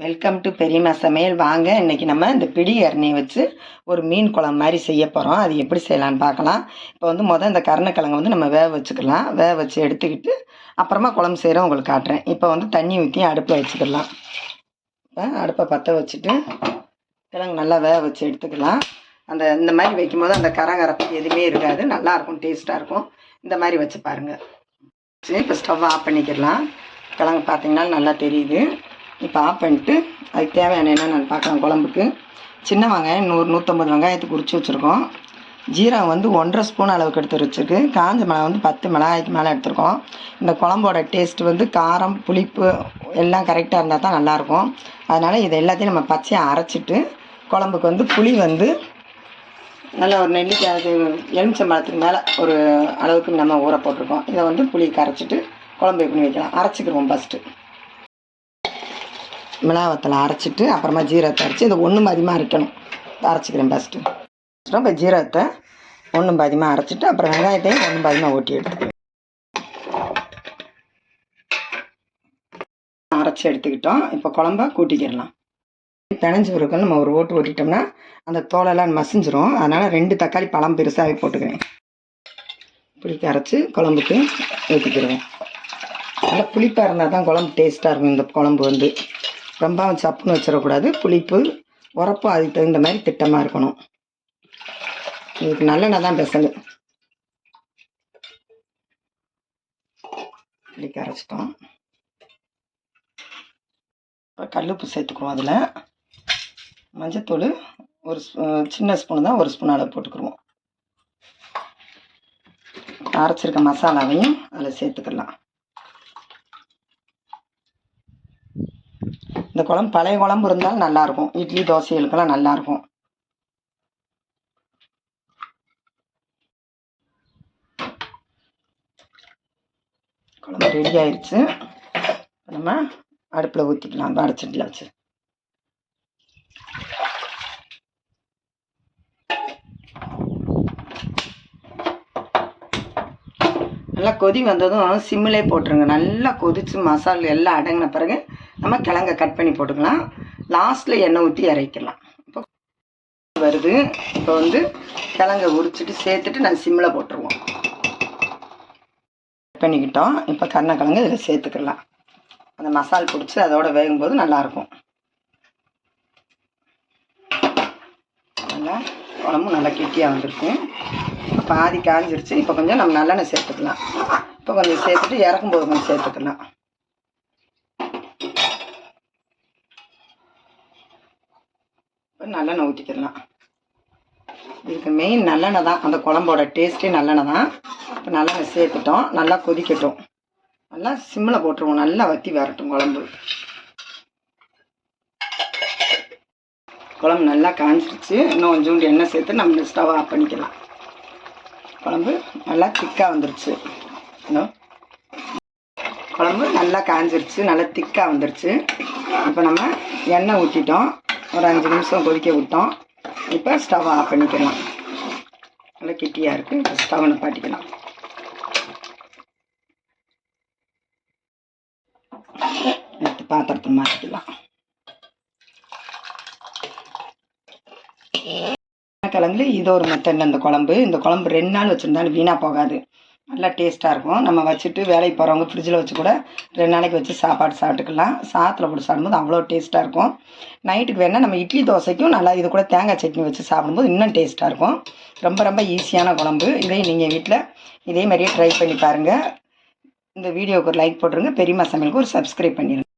Welcome to பெரியம்மா சமையல். வாங்க இன்றைக்கி நம்ம இந்த பிடி எண்ணெயை வச்சு ஒரு மீன் குழம்பு மாதிரி செய்ய போகிறோம். அது எப்படி செய்யலான்னு பார்க்கலாம். இப்போ வந்து இந்த கருணக்கிழங்கு வந்து நம்ம வேக வச்சுக்கலாம். வேக வச்சு எடுத்துக்கிட்டு அப்புறமா குழம்பு செய்கிறோம் உங்களுக்கு காட்டுறேன். இப்போ வந்து தண்ணி ஊற்றி அடுப்பில் வச்சுக்கலாம். இப்போ அடுப்பை பற்ற வச்சுட்டு கிழங்கு நல்லா வேக வச்சு எடுத்துக்கலாம். இந்த மாதிரி வைக்கும்போது அந்த கரகரப்பு எதுவுமே இருக்காது, நல்லாயிருக்கும், டேஸ்ட்டாக இருக்கும். இந்த மாதிரி வச்சு பாருங்கள். இப்போ ஸ்டவ் ஆஃப் பண்ணிக்கிடலாம். கிழங்கு பார்த்திங்கன்னா நல்லா தெரியுது. இப்போ ஆஃப் பண்ணிட்டு அதுக்கு தேவையான என்னென்னு பார்க்கலாம். குழம்புக்கு சின்ன வெங்காயம் 100-150 வெங்காயத்துக்கு உரிச்சு வச்சுருக்கோம். ஜீரகம் வந்து 1.5 ஸ்பூன் அளவுக்கு எடுத்து வச்சுருக்கு. காஞ்ச மிளகா வந்து 10 மிளகாய்க்கு மேலே எடுத்துருக்கோம். இந்த குழம்போட டேஸ்ட்டு வந்து காரம் புளிப்பு எல்லாம் கரெக்டாக இருந்தால் தான் நல்லாயிருக்கும். அதனால் இதை எல்லாத்தையும் நம்ம பச்சையாக அரைச்சிட்டு குழம்புக்கு வந்து புளி வந்து நல்லா ஒரு நெல்லிக்காய் எலுமிச்சம்பழத்துக்கு மேலே ஒரு அளவுக்கு நம்ம ஊற போட்டிருக்கோம். இதை வந்து புளி கரைச்சிட்டு குழம்பு எப்படி வைக்கலாம் அரைச்சிக்கிறோம். ஃபஸ்ட்டு மிளகாவத்தில் அரைச்சிட்டு அப்புறமா ஜீரகத்தை அரைச்சி இதை ஒன்றும் அதிகமாக அரைக்கணும். அரைச்சிக்கிறேன் ஃபஸ்ட்டு. இப்போ ஜீரகத்தை ஒன்றும் அதிகமாக அரைச்சிட்டு அப்புறம் வெங்காயத்தையும் ஒன்றும் அதிகமாக ஓட்டி எடுத்துக்கிறேன். அரைச்சி எடுத்துக்கிட்டோம். இப்போ குழம்பா கூட்டிக்கிடலாம். பிணைஞ்சி பிறகு நம்ம ஒரு ஓட்டு ஓட்டிட்டோம்னா அந்த தோலெல்லாம் மசிஞ்சிரும். அதனால் 2 தக்காளி பழம் பெருசாகவே போட்டுக்கிறேன். புளிக்க அரைச்சி குழம்புக்கு ஊற்றிக்கிடுவேன். நல்லா புளிப்பாக இருந்தால் தான் குழம்பு டேஸ்ட்டாக இருக்கும். இந்த குழம்பு வந்து ரொம்ப சப்புன்னு வச்சிடக்கூடாது. புளிப்பு உரப்பு அதுக்கு தகுந்த மாதிரி திட்டமாக இருக்கணும். இதுக்கு நல்லெண்ணெய் தான் பெசல். புளிக்க அரைச்சிட்டோம். கல்லுப்பு சேர்த்துக்குவோம். அதில் மஞ்சத்தூள் ஒரு சின்ன ஸ்பூனு தான், 1 ஸ்பூன் அளவு போட்டுக்கிடுவோம். அரைச்சிருக்க மசாலாவையும் அதில் சேர்த்துக்கலாம். இந்த குழம்பு பழைய குழம்பு இருந்தாலும் நல்லாயிருக்கும். இட்லி தோசைகளுக்கெல்லாம் நல்லாயிருக்கும். குழம்பு ரெடி ஆயிடுச்சு. நம்ம அடுப்பில் ஊற்றிக்கலாம். அரைச்சிட்டில் வச்சு நல்லா கொதி வந்ததும் சிம்மிலே போட்டுருங்க. நல்லா கொதித்து மசாலா எல்லாம் அடங்கின பிறகு நம்ம கிழங்கை கட் பண்ணி போட்டுக்கலாம். லாஸ்ட்டில் எண்ணெய் ஊற்றி இறக்கிடலாம். இப்போ வருது. இப்போ வந்து கிழங்கை உரிச்சிட்டு சேர்த்துட்டு நான் சிம்மில் போட்டுருவோம். கட் பண்ணிக்கிட்டோம். இப்போ கருணக்கிழங்கு இதில் சேர்த்துக்கலாம். அந்த மசால் பிடிச்சி அதோட வேகும்போது நல்லாயிருக்கும். நல்லா குழம்பு நல்லா கெட்டியாக வந்துருக்கும். பாதி காஞ்சிருச்சு. இப்போ கொஞ்சம் நம்ம நல்லெண்ணெய் சேர்த்துக்கலாம். இப்போ கொஞ்சம் சேர்த்துட்டு இறக்கும்போது கொஞ்சம் சேர்த்துக்கலாம். இப்போ நல்லெண்ணெய் ஊற்றிக்கலாம். இதுக்கு மெயின் நல்லெண்ணெய் தான். அந்த குழம்போட டேஸ்ட்டே நல்லெண்ணெய் தான். இப்போ நல்லெண்ணெய் சேர்த்துட்டோம். நல்லா கொதிக்கட்டும். நல்லா சிம்மில் போட்டுருவோம். நல்லா வற்றி வரட்டும் குழம்பு. குழம்பு நல்லா காஞ்சிருச்சு. இன்னும் கொஞ்சோண்டு எண்ணெய் சேர்த்து நம்ம ஸ்டவ் ஆஃப் பண்ணிக்கலாம். குழம்பு நல்லா திக்காக வந்துருச்சு. இன்னும் குழம்பு நல்லா காஞ்சிருச்சு. நல்லா திக்காக வந்துருச்சு. இப்போ நம்ம எண்ணெய் ஊற்றிட்டோம். ஒரு 5 நிமிஷம் கொதிக்க விட்டோம். இப்போ ஸ்டவ் ஆஃப் பண்ணிக்கலாம். நல்லா கெட்டியாக இருக்குது. இப்போ ஸ்டவ் நிப்பாட்டிக்கலாம். எடுத்து பாத்திரத்தை மாற்றிக்கலாம். கிழங்குல இது ஒரு மெத்தட். இந்த குழம்பு 2 நாள் வச்சுருந்தாலும் வீணாக போகாது. நல்லா டேஸ்ட்டாக இருக்கும். நம்ம வச்சுட்டு வேலைக்கு போகிறவங்க ஃப்ரிட்ஜில் வச்சு கூட 2 நாளைக்கு வச்சு சாப்பாடு சாப்பிட்டுக்கலாம். சாதத்தில் போட்டு சாப்பிடும்போது அவ்வளோ டேஸ்ட்டாக இருக்கும். நைட்டுக்கு வேணால் நம்ம இட்லி தோசைக்கும் நல்லா இது கூட தேங்காய் சட்னி வச்சு சாப்பிடும்போது இன்னும் டேஸ்ட்டாக இருக்கும். ரொம்ப ஈஸியான குழம்பு. இதையும் நீங்கள் வீட்டில் இதே மாதிரியே ட்ரை பண்ணி பாருங்கள். இந்த வீடியோவுக்கு ஒரு லைக் போட்டுருங்க. பெரியம்மா சமையலுக்கு ஒரு சப்ஸ்கிரைப் பண்ணிடுங்க.